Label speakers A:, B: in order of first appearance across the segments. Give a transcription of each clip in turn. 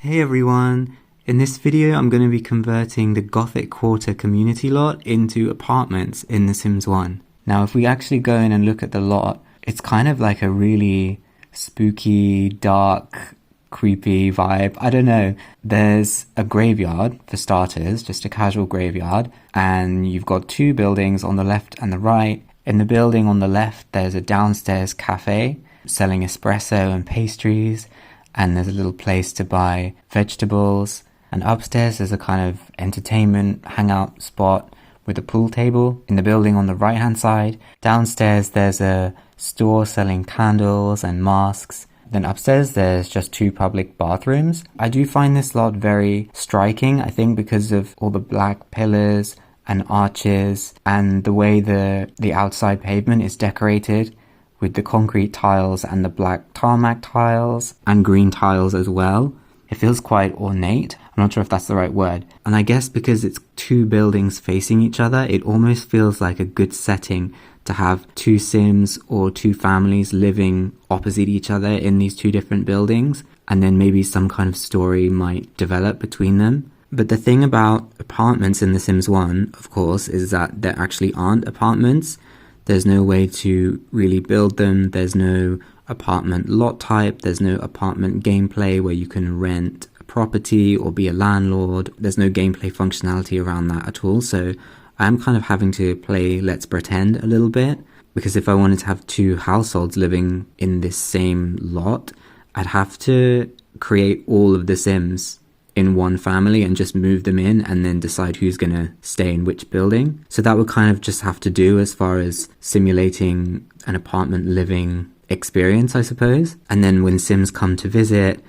A: Hey everyone! In this video I'm going to be converting the Gothic Quarter community lot into apartments in The Sims 1. Now if we actually go in and look at the lot, it's kind of like a really spooky, dark, creepy vibe. I don't know. There's a graveyard for starters, just a casual graveyard, and you've got two buildings on the left and the right. In the building on the left there's a downstairs cafe selling espresso and pastries, and there's a little place to buy vegetables, and upstairs there's a kind of entertainment hangout spot with a pool table in the building on the right hand side. Downstairs there's a store selling candles and masks. Then upstairs there's just two public bathrooms. I do find this lot very striking, I think because of all the black pillars and arches and the way the outside pavement is decorated with the concrete tiles and the black tarmac tiles and green tiles as well. It feels quite ornate. I'm not sure if that's the right word. And I guess because it's two buildings facing each other, it almost feels like a good setting to have two Sims or two families living opposite each other in these two different buildings, and then maybe some kind of story might develop between them. But the thing about apartments in The Sims 1, of course, is that there actually aren't apartments. There's no way to really build them. There's no apartment lot type. There's no apartment gameplay where you can rent a property or be a landlord. There's no gameplay functionality around that at all. So I'm kind of having to play Let's Pretend a little bit, because if I wanted to have two households living in this same lot, I'd have to create all of the Sims in one family and just move them in and then decide who's going to stay in which building. So that would kind of just have to do as far as simulating an apartment living experience, I suppose. And then when Sims come to visit,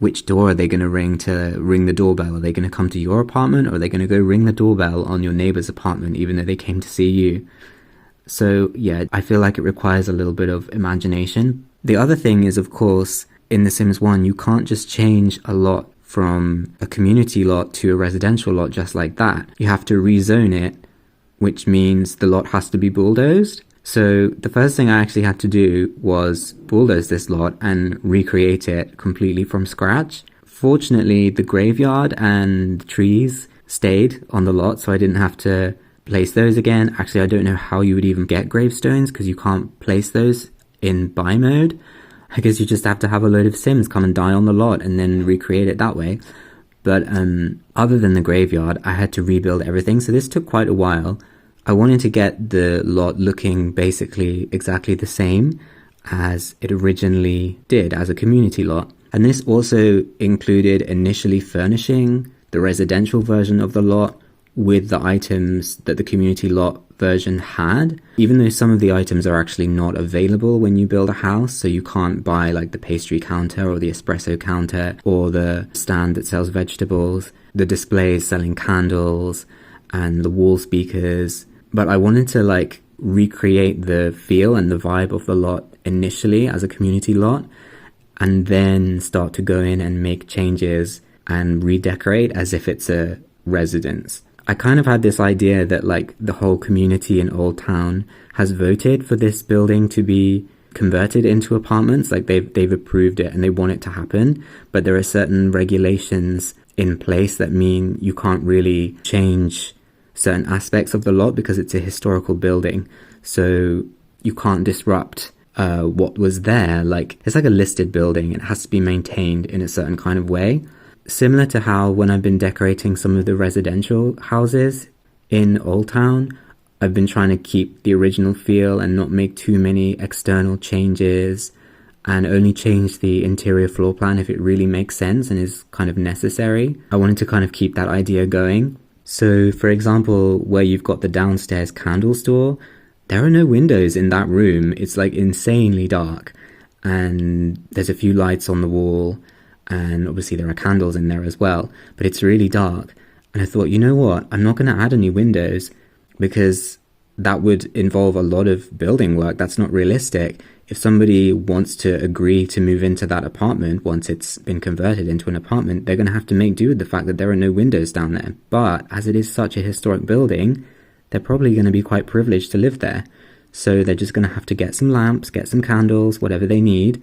A: which door are they going to ring the doorbell? Are they going to come to your apartment, or are they going to go ring the doorbell on your neighbor's apartment even though they came to see you? So yeah, I feel like it requires a little bit of imagination. The other thing is, of course, in The Sims 1, you can't just change a lot from a community lot to a residential lot just like that. You have to rezone it, which means the lot has to be bulldozed. So the first thing I actually had to do was bulldoze this lot and recreate it completely from scratch. Fortunately, the graveyard and the trees stayed on the lot, so I didn't have to place those again. Actually, I don't know how you would even get gravestones, because you can't place those in buy mode. I guess you just have to have a load of Sims come and die on the lot and then recreate it that way. But other than the graveyard, I had to rebuild everything, so this took quite a while. I wanted to get the lot looking basically exactly the same as it originally did as a community lot. And this also included initially furnishing the residential version of the lot with the items that the community lot version had, even though some of the items are actually not available when you build a house. So you can't buy like the pastry counter or the espresso counter or the stand that sells vegetables, the displays selling candles and the wall speakers. But I wanted to like recreate the feel and the vibe of the lot initially as a community lot, and then start to go in and make changes and redecorate as if it's a residence. I kind of had this idea that like the whole community in Old Town has voted for this building to be converted into apartments. Like they've approved it and they want it to happen, but there are certain regulations in place that mean you can't really change certain aspects of the lot because it's a historical building. So you can't disrupt what was there. Like it's like a listed building. It has to be maintained in a certain kind of way. Similar to how when I've been decorating some of the residential houses in Old Town, I've been trying to keep the original feel and not make too many external changes, and only change the interior floor plan if it really makes sense and is kind of necessary. I wanted to kind of keep that idea going. So for example, where you've got the downstairs candle store, there are no windows in that room. It's like insanely dark, and there's a few lights on the wall, and obviously there are candles in there as well, but it's really dark. And I thought, you know what, I'm not going to add any windows because that would involve a lot of building work. That's not realistic. If somebody wants to agree to move into that apartment once it's been converted into an apartment, they're going to have to make do with the fact that there are no windows down there. But as it is such a historic building, they're probably going to be quite privileged to live there. So they're just going to have to get some lamps, get some candles, whatever they need,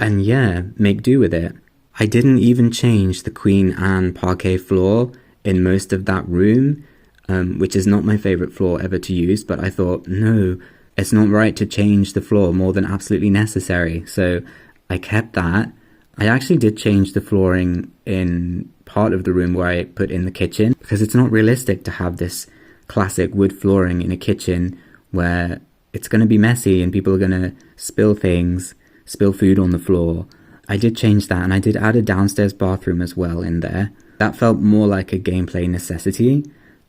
A: and yeah, make do with it. I didn't even change the Queen Anne parquet floor in most of that room, which is not my favorite floor ever to use, but I thought, no, it's not right to change the floor more than absolutely necessary. So I kept that. I actually did change the flooring in part of the room where I put in the kitchen, because it's not realistic to have this classic wood flooring in a kitchen where it's going to be messy and people are going to spill food on the floor. I did change that, and I did add a downstairs bathroom as well in there. That felt more like a gameplay necessity,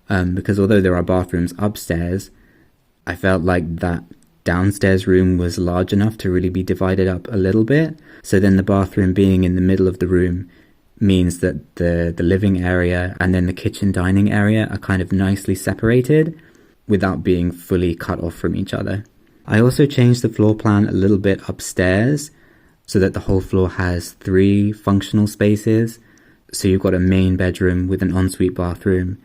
A: because although there are bathrooms upstairs, I felt like that downstairs room was large enough to really be divided up a little bit. So then the bathroom being in the middle of the room means that the living area and then the kitchen dining area are kind of nicely separated without being fully cut off from each other. I also changed the floor plan a little bit upstairs so that the whole floor has 3 functional spaces. So you've got a main bedroom with an ensuite bathroom,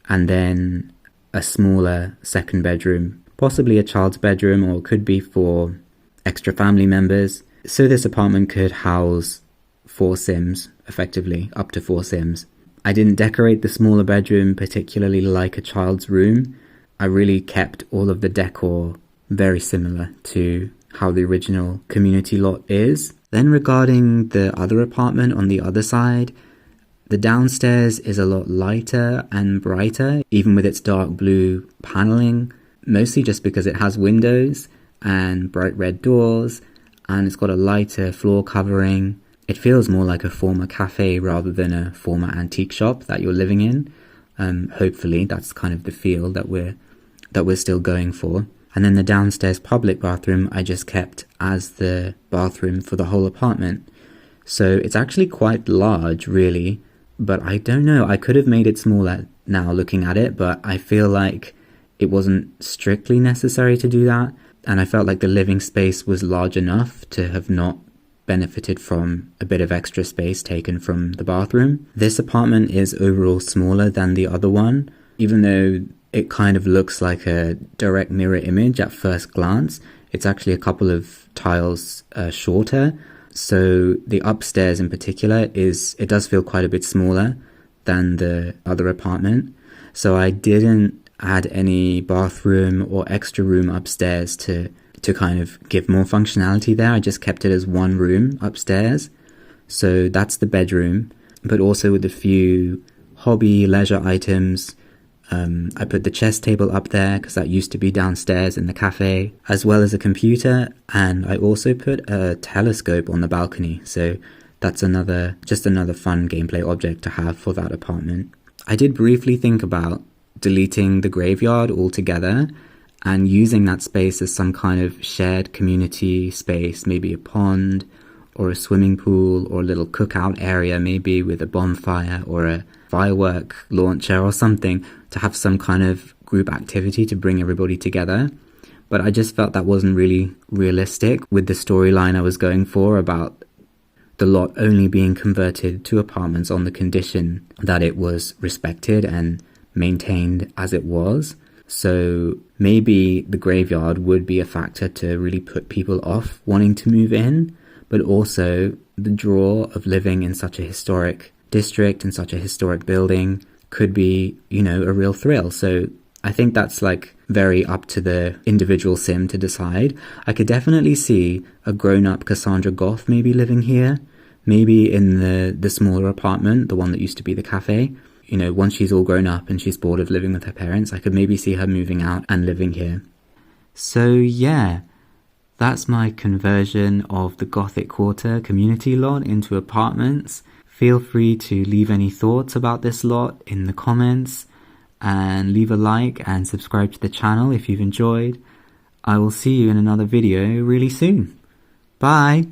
A: and then a smaller second bedroom, possibly a child's bedroom, or could be for extra family members. So this apartment could house 4 Sims, effectively, up to 4 Sims. I didn't decorate the smaller bedroom particularly like a child's room. I really kept all of the decor very similar to how the original community lot is. Then regarding the other apartment on the other side, the downstairs is a lot lighter and brighter, even with its dark blue paneling, mostly just because it has windows and bright red doors, and it's got a lighter floor covering. It feels more like a former cafe rather than a former antique shop that you're living in. Hopefully that's kind of the feel that we're still going for. And then the downstairs public bathroom I just kept as the bathroom for the whole apartment. So it's actually quite large, really, but I don't know, I could have made it smaller now looking at it, but I feel like it wasn't strictly necessary to do that, and I felt like the living space was large enough to have not benefited from a bit of extra space taken from the bathroom. This apartment is overall smaller than the other one, even though it kind of looks like a direct mirror image at first glance. It's actually a couple of tiles shorter. So the upstairs in particular it does feel quite a bit smaller than the other apartment. So I didn't add any bathroom or extra room upstairs to kind of give more functionality there. I just kept it as one room upstairs. So that's the bedroom, but also with a few hobby leisure items. I put the chess table up there because that used to be downstairs in the cafe, as well as a computer, and I also put a telescope on the balcony, so that's just another fun gameplay object to have for that apartment. I did briefly think about deleting the graveyard altogether and using that space as some kind of shared community space, maybe a pond or a swimming pool or a little cookout area, maybe with a bonfire or a firework launcher or something, to have some kind of group activity to bring everybody together. But I just felt that wasn't really realistic with the storyline I was going for about the lot only being converted to apartments on the condition that it was respected and maintained as it was. So maybe the graveyard would be a factor to really put people off wanting to move in, but also the draw of living in such a historic district and such a historic building could be, a real thrill. So I think that's very up to the individual sim to decide. I could definitely see a grown-up Cassandra Goth maybe living here, maybe in the smaller apartment, the one that used to be the cafe. Once she's all grown up and she's bored of living with her parents, I could maybe see her moving out and living here. So yeah, that's my conversion of the Gothic Quarter community lot into apartments. Feel free to leave any thoughts about this lot in the comments, and leave a like and subscribe to the channel if you've enjoyed. I will see you in another video really soon. Bye!